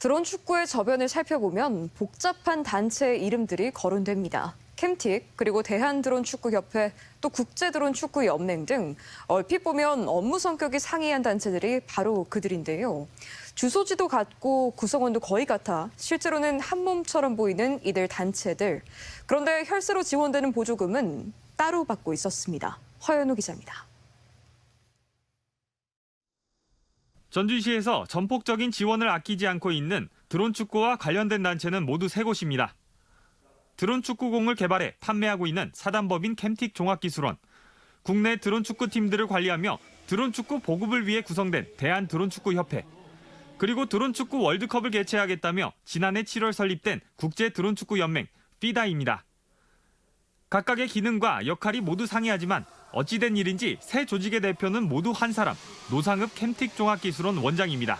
드론 축구의 저변을 살펴보면 복잡한 단체의 이름들이 거론됩니다. 캠틱, 그리고 대한드론축구협회, 또 국제드론축구연맹 등 얼핏 보면 업무 성격이 상이한 단체들이 바로 그들인데요. 주소지도 같고 구성원도 거의 같아 실제로는 한 몸처럼 보이는 이들 단체들. 그런데 혈세로 지원되는 보조금은 따로 받고 있었습니다. 허연우 기자입니다. 전주시에서 전폭적인 지원을 아끼지 않고 있는 드론축구와 관련된 단체는 모두 3곳입니다. 드론축구공을 개발해 판매하고 있는 사단법인 캠틱 종합기술원, 국내 드론축구팀들을 관리하며 드론축구 보급을 위해 구성된 대한드론축구협회, 그리고 드론축구 월드컵을 개최하겠다며 지난해 7월 설립된 국제드론축구연맹 FIDA입니다. 각각의 기능과 역할이 모두 상이하지만 어찌된 일인지 새 조직의 대표는 모두 한 사람, 노상읍 캠틱 종합기술원 원장입니다.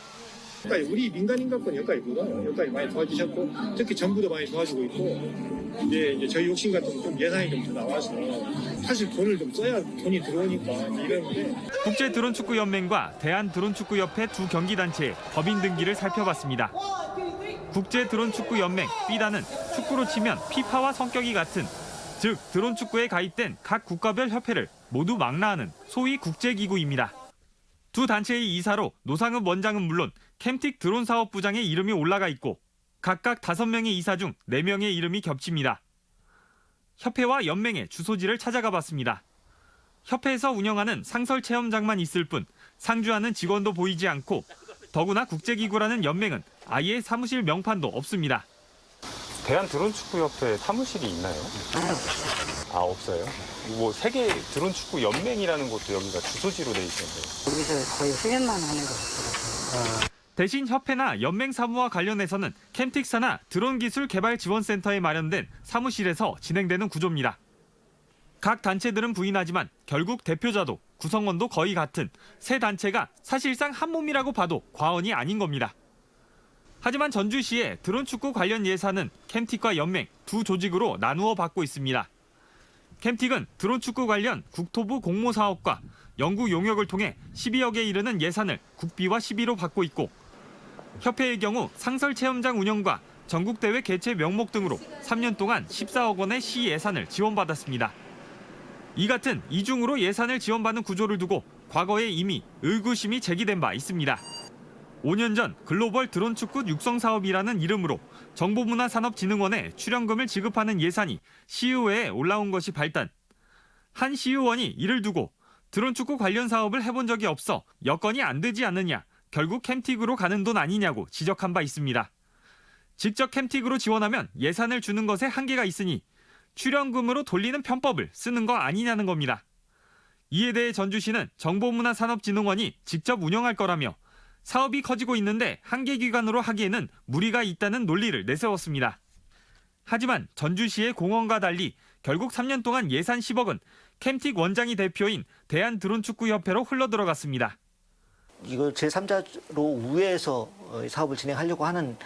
우리 민간인간권 여기까지 많이 도와주셨고, 특히 정부도 많이 도와주고 있고, 이제 저희 욕심 같은 좀 예산이 좀 더 나와서 사실 돈을 좀 써야 돈이 들어오니까 이러는데. 국제드론축구연맹과 대한드론축구협회 두 경기단체의 법인 등기를 살펴봤습니다. 국제드론축구연맹 FIDA는 축구로 치면 피파와 성격이 같은, 즉 드론축구에 가입된 각 국가별 협회를 모두 망라하는 소위 국제기구입니다. 두 단체의 이사로 노상읍 원장은 물론 캠틱 드론 사업부장의 이름이 올라가 있고 각각 5명의 이사 중 4명의 이름이 겹칩니다. 협회와 연맹의 주소지를 찾아가 봤습니다. 협회에서 운영하는 상설 체험장만 있을 뿐 상주하는 직원도 보이지 않고, 더구나 국제기구라는 연맹은 아예 사무실 명판도 없습니다. 대한드론축구협회 사무실이 있나요? 아, 없어요? 뭐 세계 드론축구 연맹이라는 것도 여기가 주소지로 돼 있던데. 여기서 거의 훈련만 하는 것 같더라고요. 대신 협회나 연맹 사무와 관련해서는 캠틱사나 드론기술개발지원센터에 마련된 사무실에서 진행되는 구조입니다. 각 단체들은 부인하지만 결국 대표자도 구성원도 거의 같은 세 단체가 사실상 한 몸이라고 봐도 과언이 아닌 겁니다. 하지만 전주시의 드론축구 관련 예산은 캠틱과 연맹 두 조직으로 나누어 받고 있습니다. 캠틱은 드론축구 관련 국토부 공모사업과 연구 용역을 통해 12억에 이르는 예산을 국비와 시비로 받고 있고, 협회의 경우 상설 체험장 운영과 전국대회 개최 명목 등으로 3년 동안 14억 원의 시 예산을 지원받았습니다. 이 같은 이중으로 예산을 지원받는 구조를 두고 과거에 이미 의구심이 제기된 바 있습니다. 5년 전 글로벌 드론축구 육성사업이라는 이름으로 정보문화산업진흥원에 출연금을 지급하는 예산이 시의회에 올라온 것이 발단. 한 시의원이 이를 두고 드론축구 관련 사업을 해본 적이 없어 여건이 안 되지 않느냐, 결국 캠틱으로 가는 돈 아니냐고 지적한 바 있습니다. 직접 캠틱으로 지원하면 예산을 주는 것에 한계가 있으니 출연금으로 돌리는 편법을 쓰는 거 아니냐는 겁니다. 이에 대해 전주시는 정보문화산업진흥원이 직접 운영할 거라며 사업이 커지고 있는데 한계 기관으로 하기에는 무리가 있다는 논리를 내세웠습니다. 하지만 전주시의 공언과 달리 결국 3년 동안 예산 10억은 캠틱 원장이 대표인 대한드론축구협회로 흘러들어갔습니다. 이걸 제3자로 우회해서 사업을 진행하려고 하는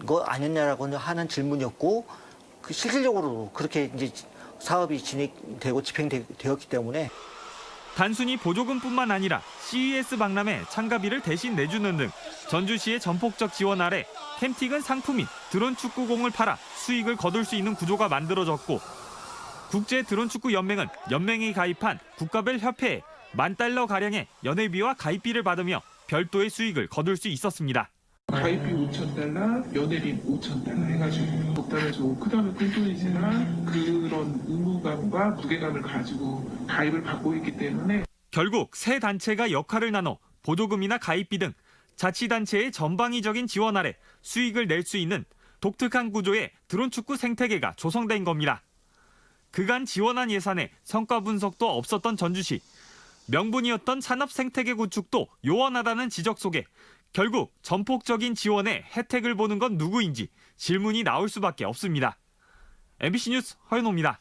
거 아니냐라고 하는 질문이었고, 실질적으로 그렇게 이제 사업이 진행되고 집행되었기 때문에. 단순히 보조금뿐만 아니라 CES 박람회 참가비를 대신 내주는 등 전주시의 전폭적 지원 아래 캠틱은 상품인 드론축구공을 팔아 수익을 거둘 수 있는 구조가 만들어졌고, 국제드론축구연맹은 연맹이 가입한 국가별 협회에 $10,000가량의 연회비와 가입비를 받으며 별도의 수익을 거둘 수 있었습니다. 가입비 $5,000, 연회비 $5,000 해가지고 복잡해서 크다면 큰 돈이지만 그런 의무감과 무게감을 가지고 가입을 받고 있기 때문에 결국 세 단체가 역할을 나눠 보조금이나 가입비 등 자치단체의 전방위적인 지원 아래 수익을 낼 수 있는 독특한 구조의 드론축구 생태계가 조성된 겁니다. 그간 지원한 예산에 성과 분석도 없었던 전주시. 명분이었던 산업 생태계 구축도 요원하다는 지적 속에 결국 전폭적인 지원에 혜택을 보는 건 누구인지 질문이 나올 수밖에 없습니다. MBC 뉴스 허연호입니다.